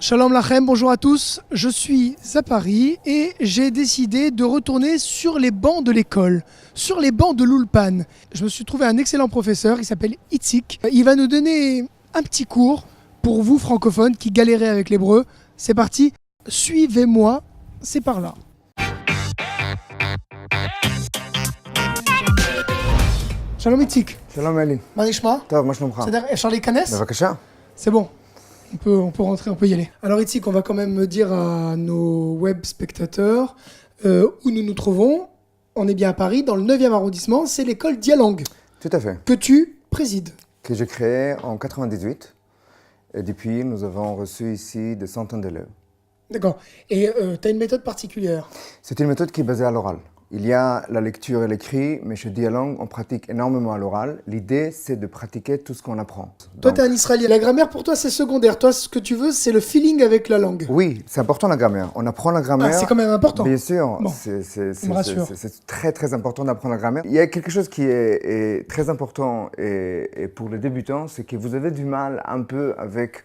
Shalom Lachem, bonjour à tous. Je suis à Paris et j'ai décidé de retourner sur les bancs de l'école, sur les bancs de l'Ulpan. Je me suis trouvé un excellent professeur, il s'appelle Itzik. Il va nous donner un petit cours pour vous francophones qui galérez avec l'hébreu. C'est parti, suivez-moi, c'est par là. Shalom Itzik. שלום אלי. מה נשמע? טוב, מה שלומך? בסדר? אפשר להיכנס? בבקשה. C'est bon, on peut rentrer, on peut y aller. Alors Itzik, on va quand même dire à nos web spectateurs où nous nous trouvons. On est bien à Paris, dans le 9e arrondissement, c'est l'école Dialang Tout à fait. que tu présides. Que j'ai créé en 98. Et depuis, nous avons reçu ici des centaines d'élèves. D'accord. Et tu as une méthode particulière. C'est une méthode qui est basée à l'oral. Il y a la lecture et l'écrit, mais chez Dialang, on pratique énormément à l'oral. L'idée, c'est de pratiquer tout ce qu'on apprend. Toi, Donc, tu es un Israélien. La grammaire, pour toi, c'est secondaire. Toi, ce que tu veux, c'est le feeling avec la langue. oui, c'est important la grammaire. On apprend la grammaire. Ah, c'est quand même important. Bien sûr, Bon, c'est me rassure. très très important d'apprendre la grammaire. Il y a quelque chose qui est très important et pour les débutants, c'est que vous avez du mal un peu avec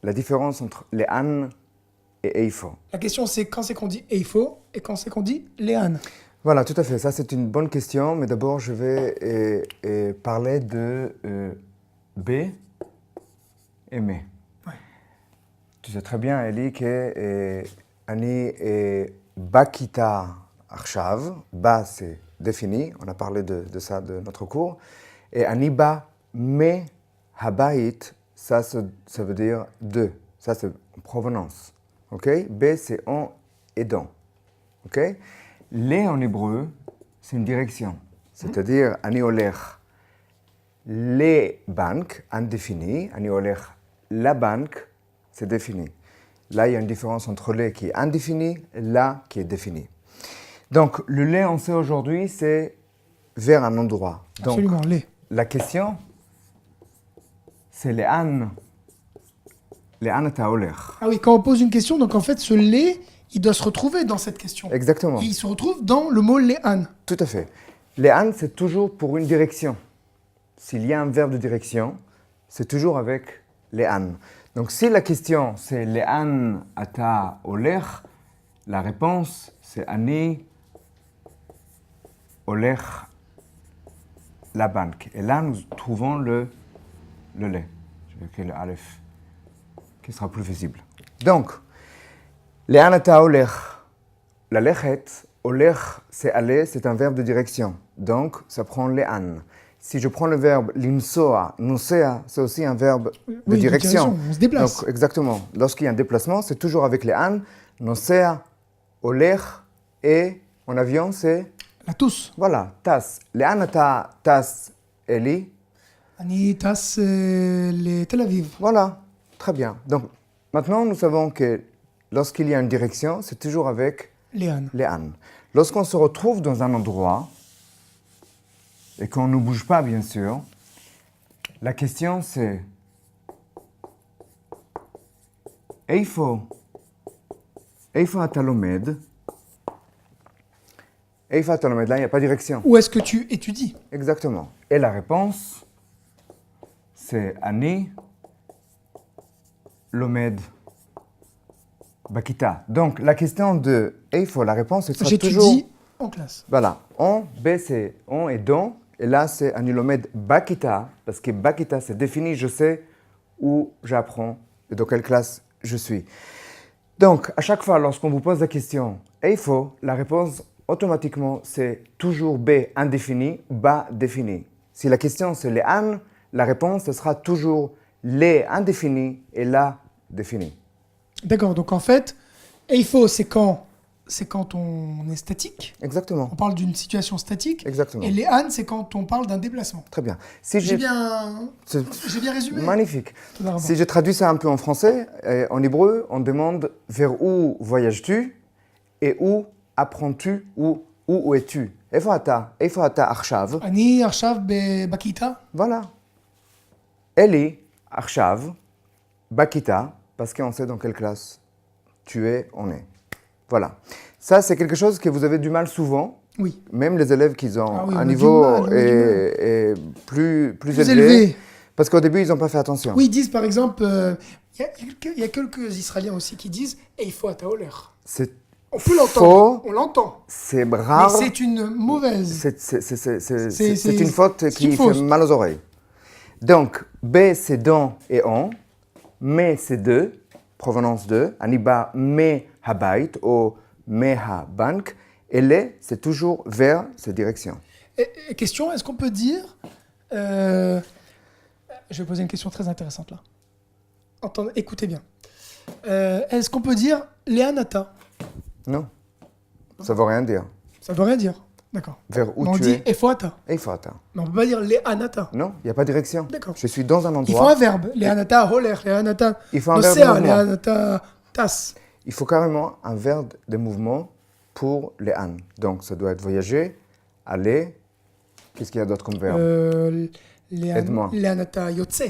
la différence entre les an et eifo. La question, c'est quand c'est qu'on dit eifo et quand c'est qu'on dit léan. Voilà, tout à fait. Ça, c'est une bonne question, mais d'abord, je vais parler de B et me. Ouais. Tu sais très bien, Eli, que Ani et Bakita Arshav, Ba, c'est défini, on a parlé de ça de notre cours, et Ani Ba Me Habait, ça veut dire de, ça c'est provenance. Okay? B, c'est en et dans. Okay? Les en hébreu, c'est une direction, c'est-à-dire Ani Olech les banques, indéfini, Ani Olech la banque, c'est défini. Là, il y a une différence entre les qui est indéfini et la qui est défini. Donc, le les, on sait aujourd'hui, c'est vers un endroit. Donc, Absolument, les. la question, c'est les an Olech. Ah oui, quand on pose une question, donc en fait, ce les, il doit se retrouver dans cette question. Exactement. Et il se retrouve dans le mot léan. Tout à fait. Les an, c'est toujours pour une direction. S'il y a un verbe de direction, c'est toujours avec les an. Donc, si la question, c'est les an ata olech, la réponse, c'est ani olech la banque. Et là, nous trouvons le lait. Je vais écrire le aleph, qui sera plus visible. Donc, les an ata olech, la lechet, olech, c'est aller, c'est un verbe de direction. Donc, ça prend les an. Si je prends le verbe limsoa, nosea, c'est aussi un verbe de direction. On se déplace. Donc, exactement. Lorsqu'il y a un déplacement, c'est toujours avec les an. Nosea, olech, et en avion, c'est, La tous. voilà, tas. Les an ata tas, Eli. Ani tas les Tel Aviv. Voilà, très bien. Donc, maintenant, nous savons que lorsqu'il y a une direction, c'est toujours avec Léan. les an. Lorsqu'on se retrouve dans un endroit, et qu'on ne bouge pas, bien sûr, la question c'est Eifo ata lomed. Eifo ata lomed, là il n'y a pas de direction. Où est-ce que tu étudies? Exactement. Et la réponse c'est Ani lomed bakita. Donc la question de Eifo, la réponse c'est J'étudie toujours... en classe. Voilà, on, B c'est on et don, et là c'est anilomède bakita, parce que bakita c'est défini, je sais où j'apprends et dans quelle classe je suis. Donc, à chaque fois, lorsqu'on vous pose la question Eifo, la réponse automatiquement c'est toujours B indéfini, ba défini. Si la question c'est les an, la réponse ce sera toujours les indéfini et la défini. D'accord, donc en fait, eifo, c'est quand on est statique. Exactement, On parle d'une situation statique. exactement. Et léan, c'est quand on parle d'un déplacement. Très bien. Si J'ai bien résumé. Magnifique. Toda rabba. Si je traduis ça un peu en français, en hébreu, on demande vers où voyages-tu et où apprends-tu ou où es-tu. Eifo ata arshav. Ani arshav bakita. Voilà. Eli arshav bakita, parce qu'on sait dans quelle classe tu es, on est. Voilà. Ça, c'est quelque chose que vous avez du mal souvent. Oui. Même les élèves qui ont Ah oui, on un a niveau du mal, on a du mal. plus Plus élevé. élevé. Parce qu'au début, ils n'ont pas fait attention. Oui, ils disent par exemple, il y a quelques Israéliens aussi qui disent Eifo ata holer. C'est On peut l'entendre, faux, on l'entend. c'est Mais rare, c'est une mauvaise. c'est une faute c'est qui une fait fausse. mal aux oreilles. Donc, B, c'est dans et on. Me, c'est de, provenance de. Aniba, me habait, ou me ha-bank. Et le, c'est toujours vers cette direction. Et question, est-ce qu'on peut dire... je vais poser une question très intéressante là. Écoutez bien. Est-ce qu'on peut dire Leanata? Non, ça ne veut rien dire. Ça veut rien dire. D'accord. Vers où Mais on tu dit es. Efoata. Et il faut attendre. Mais on peut pas dire Leanata. Non, il n'y a pas de direction. D'accord. Je suis dans un Il faut endroit. un verbe. Leanata holer, Leanata Il faut un verbe de nosea, mouvement. Leanata tas. Il faut carrément un verbe de mouvement pour les ânes. Donc, ça doit être voyager, aller. Qu'est-ce qu'il y a d'autre comme verbe Aide-moi. Leanata yotse.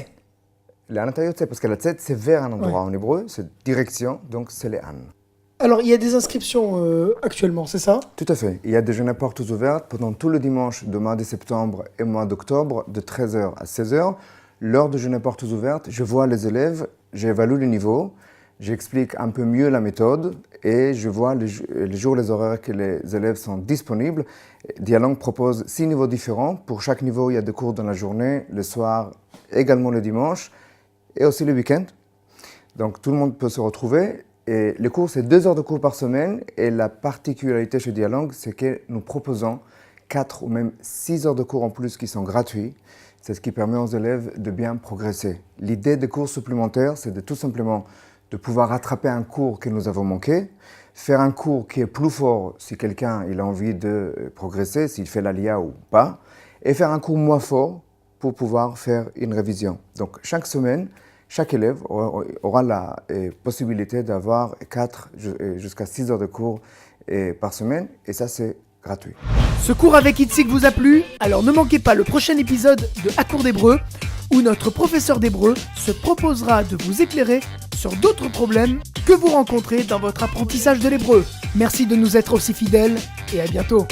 Les ânes, parce que la tête, c'est vers un endroit. Ouais. En hébreu, c'est direction, donc c'est les ânes. Alors, il y a des inscriptions actuellement, c'est ça? Tout à fait. Il y a des journées portes ouvertes pendant tout le dimanche de mois de septembre et mois d'octobre, de 13h à 16h. Lors de journées portes ouvertes, je vois les élèves, j'évalue le niveau, j'explique un peu mieux la méthode et je vois les jours, les horaires que les élèves sont disponibles. Dialogue propose 6 niveaux différents. Pour chaque niveau, il y a des cours dans la journée, le soir, également le dimanche et aussi le week-end. Donc tout le monde peut se retrouver. Et les cours, c'est 2 heures de cours par semaine. Et la particularité chez Dialogue, c'est que nous proposons 4 ou même 6 heures de cours en plus qui sont gratuits. C'est ce qui permet aux élèves de bien progresser. L'idée des cours supplémentaires, c'est de tout simplement de pouvoir rattraper un cours que nous avons manqué, faire un cours qui est plus fort si quelqu'un il a envie de progresser, s'il fait l'ALIA ou pas, et faire un cours moins fort pour pouvoir faire une révision. Donc chaque semaine, chaque élève aura la possibilité d'avoir 4 jusqu'à 6 heures de cours par semaine, et ça c'est gratuit. Ce cours avec Itzik vous a plu? Alors ne manquez pas le prochain épisode de À court d'hébreu, où notre professeur d'hébreu se proposera de vous éclairer sur d'autres problèmes que vous rencontrez dans votre apprentissage de l'hébreu. Merci de nous être aussi fidèles et à bientôt.